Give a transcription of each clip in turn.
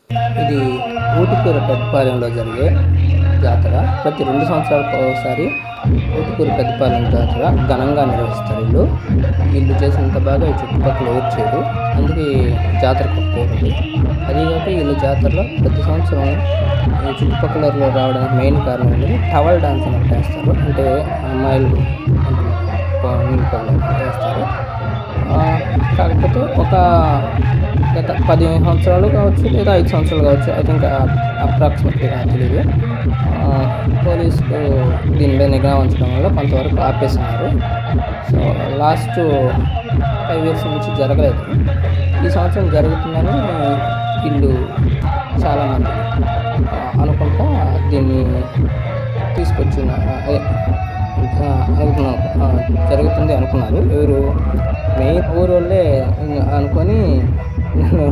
ఇది ఊటుకూరు పెద్దపాలెంలో జరిగే జాతర. ప్రతి 2 సంవత్సరాలకు ఒకసారి ఊటుకూరు పెద్దపాలెం జాతర ఘనంగా నిర్వహిస్తారు. వీళ్ళు చేసినంత బాగా ఈ చుట్టుపక్కల ఎవరు చేయరు, అందుకే జాతరకు పేరుంది. అదేగాక వీళ్ళ జాతరలో ప్రతి సంవత్సరం ఈ చుట్టుపక్కల రావడానికి మెయిన్ కారణం ఏంటంటే టవల్ డాన్స్ అని వేస్తారు. అంటే అమ్మాయిలు వేస్తారు. కాకపోతే ఒక గత 15 సంవత్సరాలు కావచ్చు లేదా 5 సంవత్సరాలు కావచ్చు, ఐ థింక్ అప్రాక్సిమేట్లీగా తెలియదు, పోలీసులు దీని మీద నిఘా ఉంచడం వల్ల కొంతవరకు ఆపేస్తున్నారు. సో లాస్ట్ 5 years నుంచి జరగలేదు. ఈ సంవత్సరం జరుగుతుందని వీళ్ళు చాలామంది అనుకుంటా దీన్ని తీసుకొచ్చిన జరుగుతుంది అనుకున్నారు. ఎవరు మెయిన్ ఊరు వాళ్ళే అనుకొని నన్ను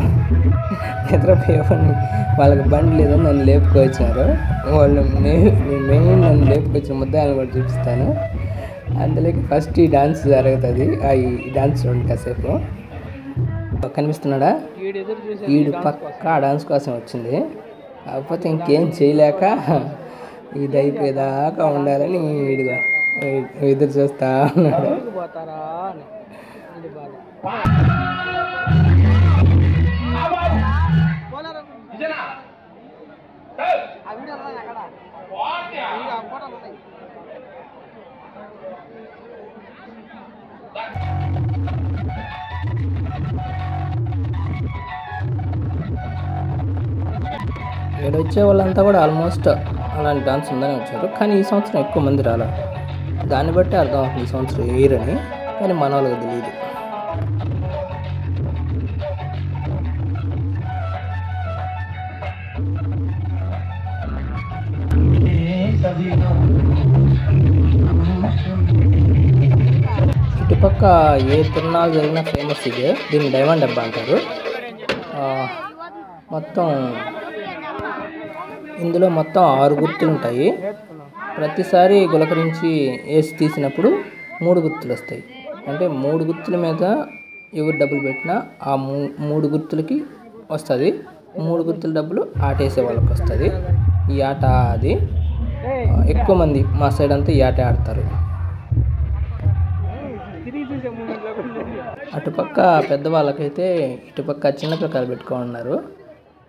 నిద్రపోయేవాడిని, వాళ్ళకి బండి లేదని నన్ను లేపుకొచ్చారు. వాళ్ళు మెయిన్ నన్ను లేపుకొచ్చిన ముద్దాయిని కూడా చూపిస్తాను. అందులోకి ఫస్ట్ ఈ డాన్స్ జరుగుతుంది. ఈ డాన్స్ చూడండి కాసేపు. కనిపిస్తున్నాడా? వీడు పక్కా డాన్స్ కోసం వచ్చింది, కాకపోతే ఇంకేం చేయలేక ఇది అయిపోయేదాకా ఉండాలని వీడిగా ఎదురు చూస్తా ఉన్నాడు. ఇక్కడ వచ్చే వాళ్ళంతా కూడా ఆల్మోస్ట్ అలాంటి డాన్స్ ఉందని వచ్చారు, కానీ ఈ సంవత్సరం ఎక్కువ మంది రాలా. దాన్ని బట్టి అర్థం అవుతుంది ఈ సంవత్సరం వేయరని, కానీ మన వాళ్ళకి తెలియదు. ఇటుపక్క ఏ తిరునాళ్ళు జరిగినా ఫేమస్ ఇదే. దీన్ని డైమండ్ డబ్బా అంటారు. ఇందులో మొత్తం 6 గుర్తులు ఉంటాయి. ప్రతిసారి గులకరించి వేసి తీసినప్పుడు 3 గుర్తులు వస్తాయి. అంటే 3 గుర్తుల మీద ఎవరు డబ్బులు పెట్టినా ఆ 3 గుర్తులకి వస్తుంది. 3 గుర్తుల డబ్బులు ఆటేసే వాళ్ళకి వస్తుంది. ఈ ఆట అది ఎక్కువ మంది మా సైడ్ అంతా ఈ ఆట ఆడతారు. అటుపక్క పెద్దవాళ్ళకైతే ఇటుపక్క చిన్న పిల్లకాయలు పెట్టుకోన్నారు,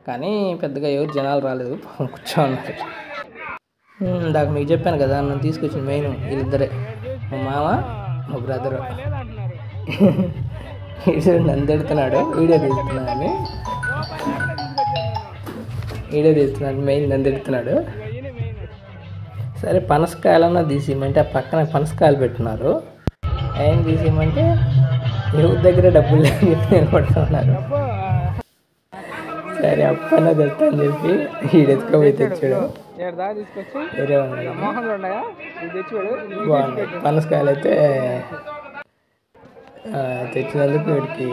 కానీ పెద్దగా ఎవరు జనాలు రాలేదు, కూర్చో ఉన్నారు. ఇందాక మీకు చెప్పాను కదా, నన్ను తీసుకొచ్చిన మెయిన్ వీళ్ళిద్దరే, మా మామ మా బ్రదరు. నన్ను తిడుతున్నాడు, వీడియో తీస్తున్నాడు, మెయిన్ నన్ను తిడుతున్నాడు. సరే పనసకాయలన్నా తీసేయమంటే ఆ పక్కన పనసకాయలు పెట్టున్నారు. ఏం తీసేయమంటే ఎవరి దగ్గర డబ్బులు లేని చెప్పి నేను పడుతున్నారు. సరే అప్పన్నా తెస్తా అని చెప్పి ఈడెత్తుకోపోయి తెచ్చాడు. వేరే బాగుంది. పనసకాయలు అయితే తెచ్చినందుకు వీడికి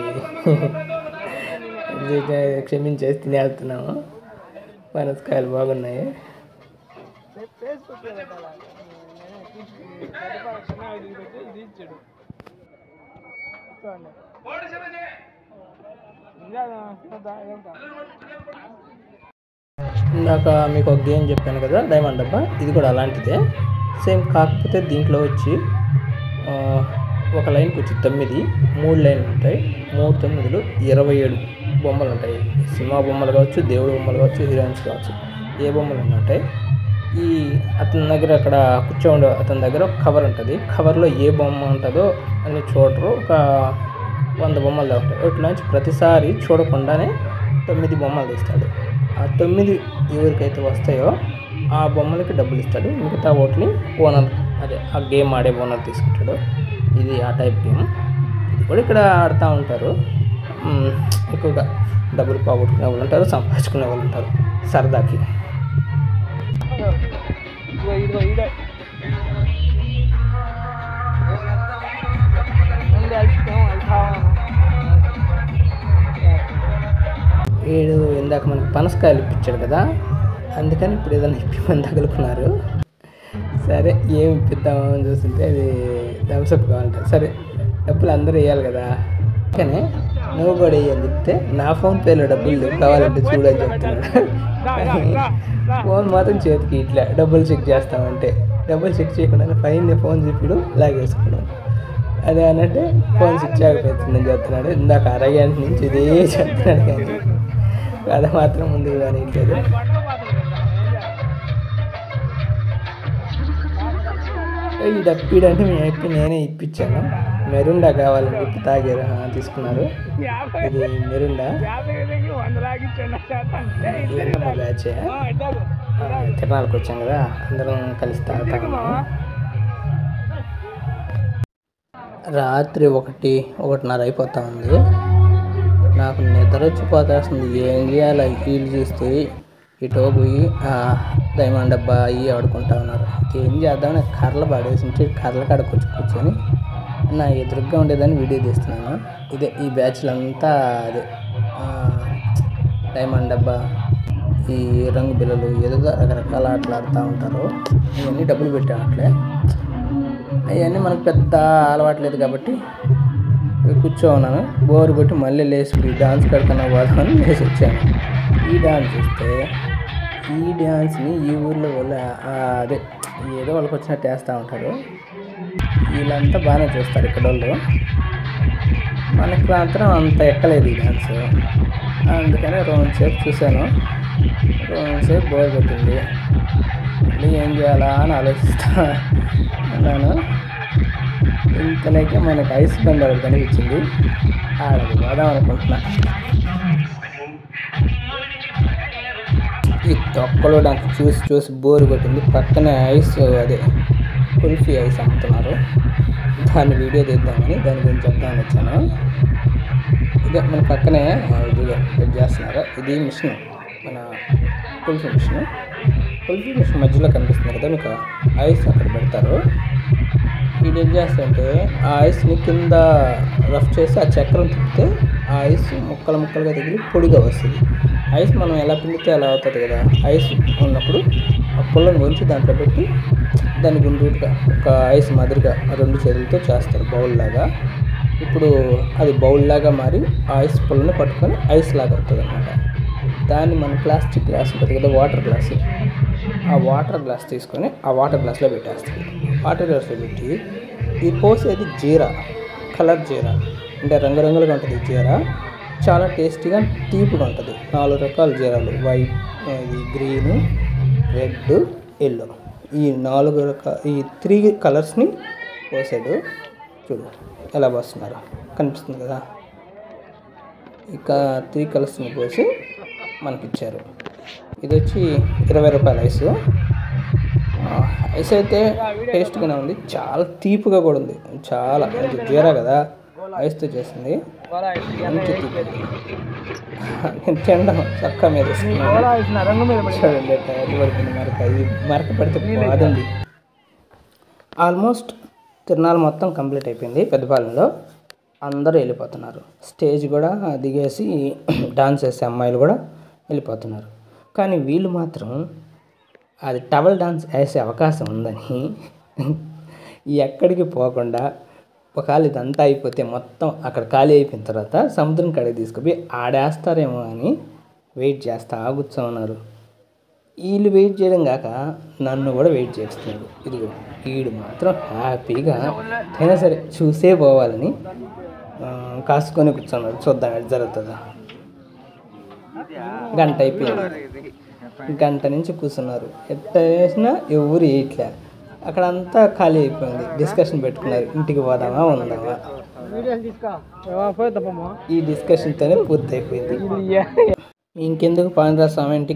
క్షమించేసి తినేస్తున్నాము. పనసకాయలు బాగున్నాయి. ఇందాక మీకు ఒక గేమ్ చెప్పాను కదా, డైమండ్ డబ్బా, ఇది కూడా అలాంటిదే సేమ్. కాకపోతే దీంట్లో వచ్చి ఒక లైన్కి వచ్చి 9, 3 లైన్లు ఉంటాయి. 3 9లు 27 బొమ్మలు ఉంటాయి. సినిమా బొమ్మలు కావచ్చు, దేవుడు బొమ్మలు కావచ్చు, హీరోయిన్స్ కావచ్చు, ఏ బొమ్మలు ఉంటాయి. అతని దగ్గర అక్కడ కూర్చోండి, అతని దగ్గర ఒక కవర్ ఉంటుంది. కవర్లో ఏ బొమ్మ ఉంటుందో అని చూడరు. ఒక 100 బొమ్మలు ఉంటాయి. వాటిలోంచి ప్రతిసారి చూడకుండానే 9 బొమ్మలు తీస్తాడు. ఆ 9 ఎవరికైతే వస్తాయో ఆ బొమ్మలకి డబ్బులు ఇస్తాడు. మిగతా ఓట్ని ఓనర్, అదే ఆ గేమ్ ఆడే ఓనర్ తీసుకుంటాడు. ఇది ఆ టైప్ గేమ్. ఇది కూడా ఇక్కడ ఆడుతూ ఉంటారు. ఎక్కువగా డబ్బులు పోగొట్టుకునే వాళ్ళు ఉంటారు, సంపాదించుకునే వాళ్ళు ఉంటారు సరదాకి. వీడు ఇందాక మనకి పనసకాయలు ఇప్పించాడు కదా, అందుకని ఇప్పుడు ఏదైనా ఇప్పిమని తగులుకున్నారు. సరే ఏమి ఇప్పిద్దామని చూస్తుంటే అది థమ్సప్ కావాలంట. సరే డబ్బులు అందరూ వేయాలి కదా, కానీ నువ్వు కూడా అని చెప్తే నా ఫోన్పేలో డబ్బులు లేవు కావాలంటే చూడని చెప్తున్నాడు. ఫోన్ మాత్రం చేతికి ఇట్లా డబ్బులు చెక్ చేస్తామంటే డబ్బులు చెక్ చేయకుండా పైన ఫోన్ చెప్పాడు లాగేసుకున్నాం. అదే అన్నట్టే ఫోన్ స్విచ్ ఆగిపోతుందని చెప్తున్నాడు. ఇందాక అరగంట నుంచి ఇదే చెప్తున్నాడు కానీ కథ మాత్రం ముందుకు కానిట్లేదు. ఈ డబ్బీడంటే మేము నేనే ఇప్పించాను. మెరుండా కావాలని చెప్పి తాగారు, తీసుకున్నారు. ఇది మెరుండా మా బ్యాచ్ తిరణాలకు వచ్చాం కదా, అందరం కలిసి తాగుతాము. రాత్రి 1:30 అయిపోతా ఉంది. నాకు నిద్ర వచ్చిపోతాస్తుంది. ఏం చేయాలి? హీల్ చూస్తే ఇటో పోయి డైమండ్ డబ్బా అవి ఆడుకుంటా ఉన్నారు. ఏం చేద్దామని కర్రలు పడేసి కర్రల కాడకు వచ్చి కూర్చొని నా ఎదురుగ్గా ఉండేదాన్ని వీడియో తీస్తున్నాను. ఇదే ఈ బ్యాచ్లు అంతా అదే డైమండ్ డబ్బా, ఈ రంగు బిల్లలు, ఏదో రకరకాల ఆటలు ఆడుతూ ఉంటారు. ఇవన్నీ డబ్బులు పెట్టాను అట్లే. అవన్నీ మనకు పెద్ద అలవాట్లేదు కాబట్టి కూర్చో ఉన్నాను. బోరు కొట్టి మళ్ళీ లేచి డాన్స్ కడుతున్నా పోదామని లేచి వచ్చాను. ఈ డాన్స్ చూస్తే ఈ డ్యాన్స్ని ఈ ఊర్లో వాళ్ళు అదే ఏదో వాళ్ళకి వచ్చినట్టు వేస్తూ ఉంటారు. వీళ్ళంతా బాగానే చూస్తారు ఇక్కడ వాళ్ళు. మనకి మాత్రం అంత ఎక్కలేదు ఈ డ్యాన్స్. అందుకని 2 సేపు చూశాను. 2 సేపు బోర్ కొట్టింది. మళ్ళీ ఏం చేయాలా అని ఆలోచిస్తా ఉన్నాను. ఇంతలోకే మనకి ఐస్ బండ్ ఒకటి కనిపించింది. ఆడది పోదాం అనుకుంటున్నా. ఈ తొక్కలో నాకు చూసి బోరు కొట్టింది. పక్కనే ఐస్ అదే కుల్ఫీ ఐస్ అమ్ముతున్నారు. దాన్ని వీడియో తీద్దామని దాని గురించి చెప్దామని వచ్చాను. ఇదే మన పక్కనే ఇదిగా వెయిట్ చేస్తున్నారు. ఇది మిషన్, మన కుల్ఫీ మిషన్. కుల్ఫీ మిషన్ మధ్యలో కనిపిస్తుంది కదా మీకు, ఐస్ అక్కడ పెడతారు. వీడు ఏం చేస్తారంటే ఆ ఐస్ని కింద రఫ్ చేసి ఆ చక్రం తిప్పితే ఆ ఐస్ ముక్కలుగా తగిలి పొడిగా వస్తుంది. ఐస్ మనం ఎలా పిండితే అలా అవుతుంది కదా. ఐస్ ఉన్నప్పుడు ఆ పుల్లను వంచి దాంట్లో పెట్టి దాన్ని గుండ్రుగా ఒక ఐస్ మాదిరిగా 2 చేతులతో చేస్తారు బౌల్ లాగా. ఇప్పుడు అది బౌల్ లాగా మారి ఆ ఐస్ పుల్లని పట్టుకొని ఐస్ లాగా అవుతుంది అన్నమాట. దాన్ని మన ప్లాస్టిక్ గ్లాస్ ఉంటుంది కదా, వాటర్ గ్లాస్, ఆ వాటర్ గ్లాస్ తీసుకొని ఆ వాటర్ గ్లాస్లో పెట్టేస్తుంది. వాటర్ గ్లాస్లో పెట్టి ఈ పోసేది జీరా, కలర్ జీరా, అంటే రంగురంగులుగా ఉంటుంది జీరా. చాలా టేస్టీగా తీపిగా ఉంటుంది. 4 రకాల జీరాలు, వైట్, ఇది గ్రీను, రెడ్, ఎల్లో, ఈ 3 కలర్స్ని పోసాడు. చూడు ఎలా పోస్తున్నారు, కనిపిస్తుంది కదా. ఇక 3 కలర్స్ని పోసి మనకిచ్చారు. ఇది వచ్చి 20 రూపాయల ఐస్. ఐస్ అయితే టేస్ట్గానే ఉంది, చాలా తీపిగా కూడా ఉంది. చాలా జీరా కదా, ఐస్తో చేసింది, మంచి తీపి. నేను తినడం చక్క మీద చూడండి పడుతుంది మరక. ఈ మరక పడితే బాగుంది. ఆల్మోస్ట్ తిరునాళ్ళు మొత్తం కంప్లీట్ అయిపోయింది. పెద్దపాలెంలో అందరూ వెళ్ళిపోతున్నారు. స్టేజ్ కూడా దిగేసి డాన్స్ చేసే అమ్మాయిలు కూడా వెళ్ళిపోతున్నారు. కానీ వీళ్ళు మాత్రం అది టవల్ డాన్స్ వేసే అవకాశం ఉందని ఎక్కడికి పోకుండా ఒకవేళ ఇదంతా అయిపోతే మొత్తం అక్కడ ఖాళీ అయిపోయిన తర్వాత సముద్రం కాడికి తీసుకుపోయి ఆడేస్తారేమో అని వెయిట్ చేస్తా కూర్చోన్నారు. వీళ్ళు వెయిట్ చేయడం కాక నన్ను కూడా వెయిట్ చేస్తున్నాడు. ఇదిగో వీడు మాత్రం హ్యాపీగా అయినా సరే చూసే పోవాలని కాసుకొని కూర్చున్నాడు. చూద్దాం ఎటు జరుగుతుందా. గంట అయిపోయింది. గంట నుంచి కూర్చున్నారు. ఎట్ట వేసినా ఎవరు వేయట్లే. అక్కడంతా ఖాళీ అయిపోయింది. డిస్కషన్ పెట్టుకున్నారు, ఇంటికి పోదామా ఉందామా. ఈ డిస్కషన్తోనే పూర్తి అయిపోయింది. ఇంకెందుకు పాండ్రా స్వామి ఇంటికి